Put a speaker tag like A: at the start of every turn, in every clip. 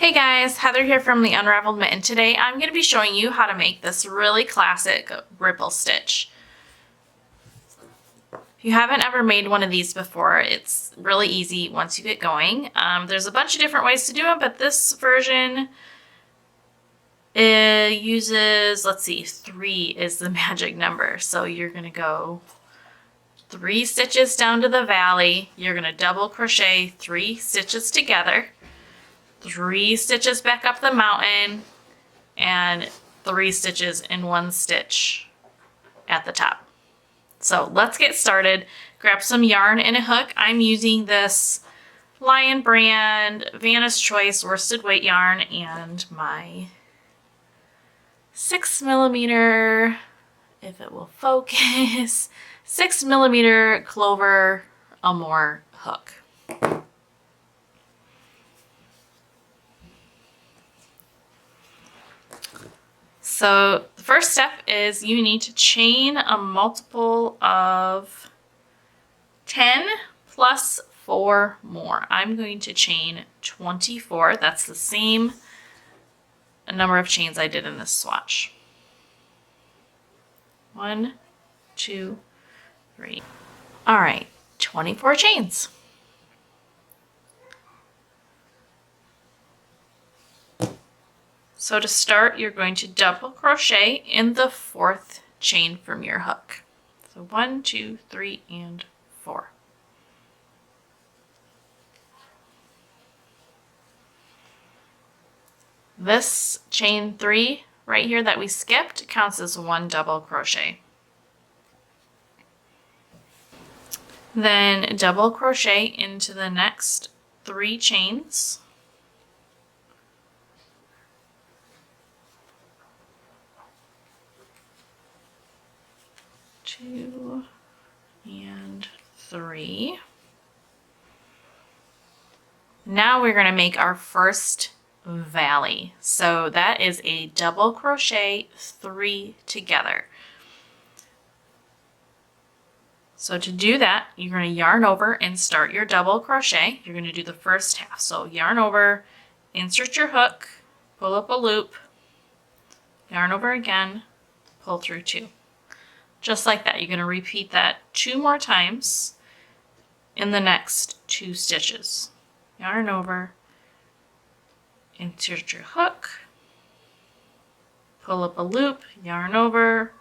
A: Hey guys, Heather here from the Unraveled Mitten. Today I'm going to be showing you how to make this really classic ripple stitch. If you haven't ever made one of these before, it's really easy once you get going. There's a bunch of different ways to do it, but this version uses, let's see, 3 is the magic number. So you're going to go 3 stitches down to the valley. You're going to double crochet 3 stitches together. 3 stitches back up the mountain, and 3 stitches in 1 stitch at the top. So let's get started. Grab some yarn and a hook. I'm using this Lion brand Vanna's Choice worsted weight yarn and my 6mm, if it will focus, 6mm Clover Amore hook. So the first step is you need to chain a multiple of 10 plus 4 more. I'm going to chain 24. That's the same number of chains I did in this swatch. 1, 2, 3. All right, 24 chains. So to start, you're going to double crochet in the 4th chain from your hook. So 1, 2, 3, and 4. This chain 3 right here that we skipped counts as 1 double crochet. Then double crochet into the next 3 chains. 2 and 3. Now we're going to make our first valley. So that is a double crochet 3 together. So to do that, you're going to yarn over and start your double crochet. You're going to do the first half. So yarn over, insert your hook, pull up a loop, yarn over again, pull through 2. Just like that. You're going to repeat that 2 more times in the next 2 stitches. Yarn over, insert your hook, pull up a loop, yarn over,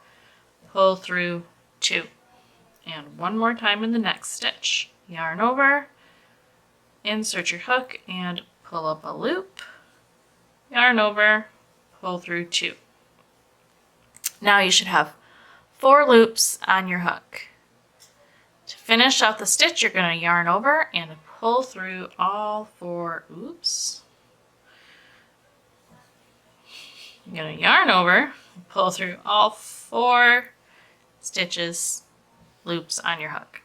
A: pull through 2. And 1 more time in the next stitch. Yarn over, insert your hook, and pull up a loop, yarn over, pull through 2. Now you should have 4 loops on your hook. To finish out the stitch, you're going to yarn over and pull through all 4, You're going to yarn over, pull through all 4 stitches, loops on your hook.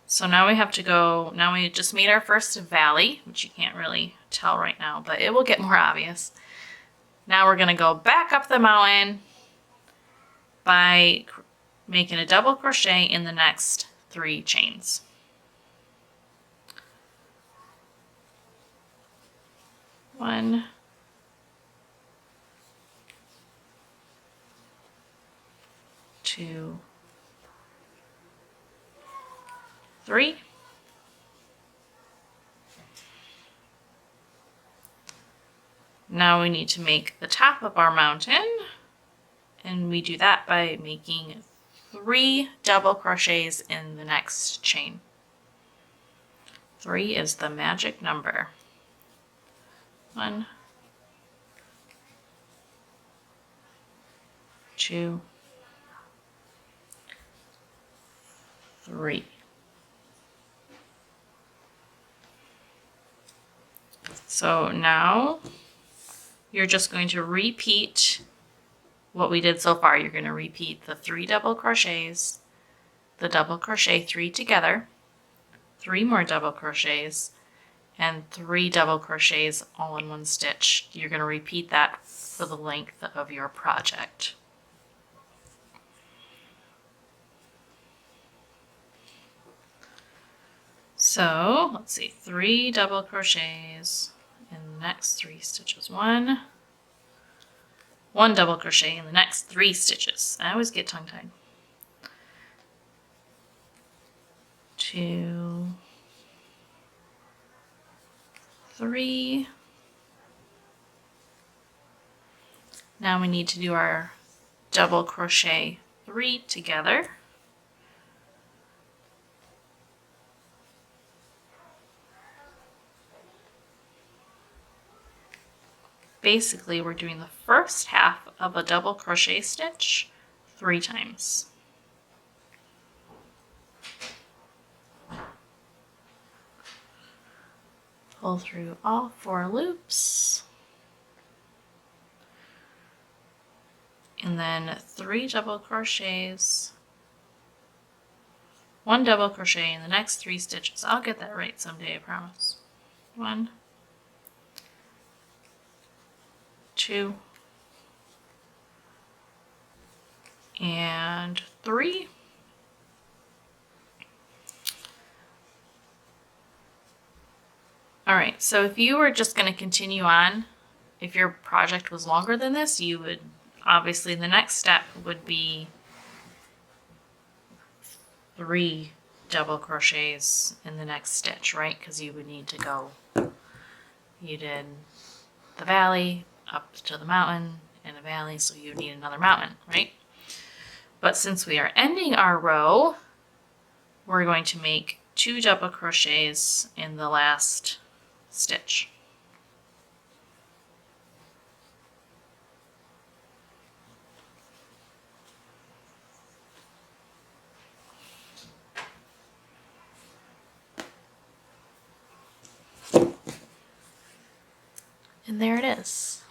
A: So now we have to go, now we just made our first valley, which you can't really tell right now, but it will get more obvious. Now we're going to go back up the mountain by making a double crochet in the next 3 chains. One, 2, 3. Now we need to make the top of our mountain. And we do that by making 3 double crochets in the next chain. 3 is the magic number. 1, 2, 3. So now you're just going to repeat what we did so far. You're going to repeat the 3 double crochets, the double crochet 3 together, 3 more double crochets, and 3 double crochets all in 1 stitch. You're going to repeat that for the length of your project. So let's see, 3 double crochets in the next 3 stitches. One double crochet in the next 3 stitches. I always get tongue-tied. 2, 3. Now we need to do our double crochet 3 together. Basically, we're doing the first half of a double crochet stitch 3 times. Pull through all 4 loops. And then 3 double crochets, 1 double crochet in the next 3 stitches. I'll get that right someday, I promise. 1, 2, and 3. All right, so if you were just going to continue on, if your project was longer than this, you would obviously the next step would be 3 double crochets in the next stitch, right? Because you would need to go, you did the valley up to the mountain and a valley, so you need another mountain, right? But since we are ending our row, we're going to make 2 double crochets in the last stitch. And there it is.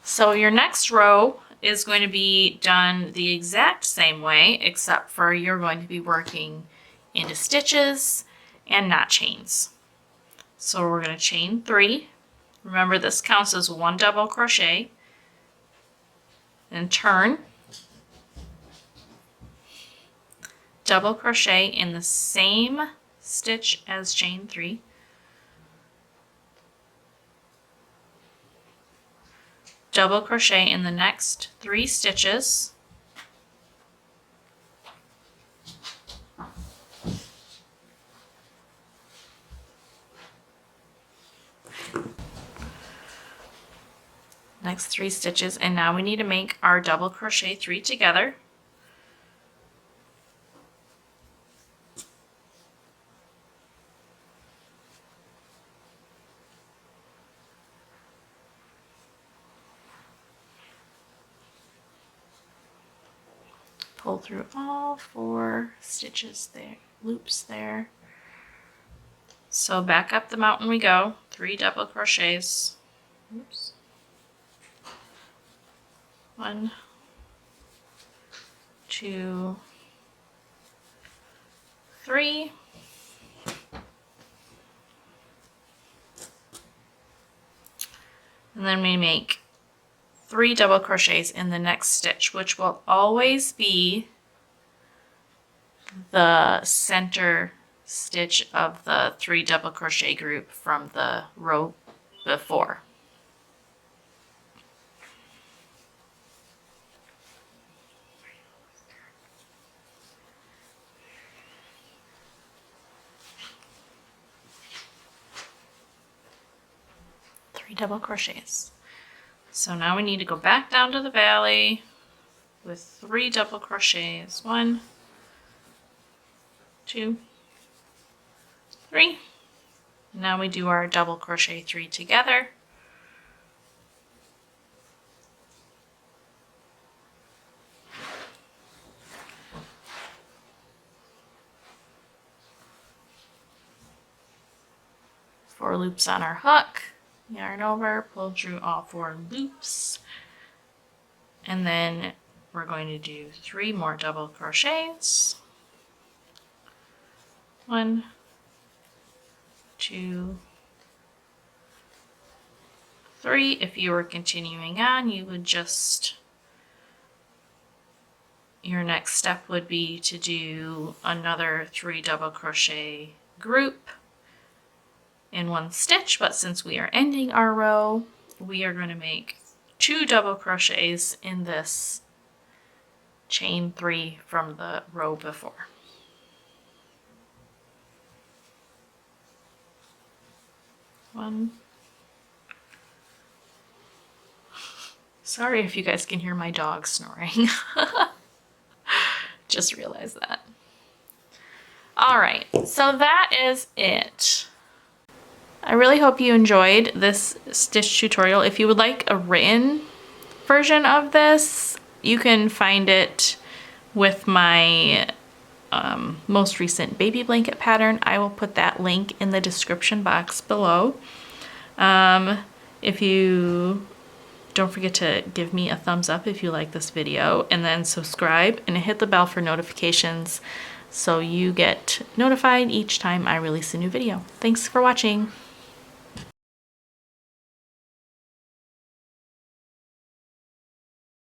A: So your next row is going to be done the exact same way, except for you're going to be working into stitches and not chains. So we're going to chain 3. Remember, this counts as 1 double crochet. And turn. Double crochet in the same stitch as chain 3. Double crochet in the next 3 stitches. Next 3 stitches, and now we need to make our double crochet 3 together. Pull through all 4 stitches there, loops there. So back up the mountain we go, 3 double crochets. Oops. 1, 2, 3. And then we make 3 double crochets in the next stitch, which will always be the center stitch of the 3 double crochet group from the row before. Double crochets. So now we need to go back down to the valley with 3 double crochets. 1, 2, 3. Now we do our double crochet 3 together. Four loops on our hook. Yarn over, pull through all 4 loops, and then we're going to do 3 more double crochets. 1, 2, 3. If you were continuing on, you would just your next step would be to do another 3 double crochet group in one stitch, but since we are ending our row, we are going to make 2 double crochets in this chain 3 from the row before. One. Sorry if you guys can hear my dog snoring. Just realized that. All right, so that is it. I really hope you enjoyed this stitch tutorial. If you would like a written version of this, you can find it with my most recent baby blanket pattern. I will put that link in the description box below. If you don't forget to give me a thumbs up if you like this video, and then subscribe and hit the bell for notifications so you get notified each time I release a new video. Thanks for watching.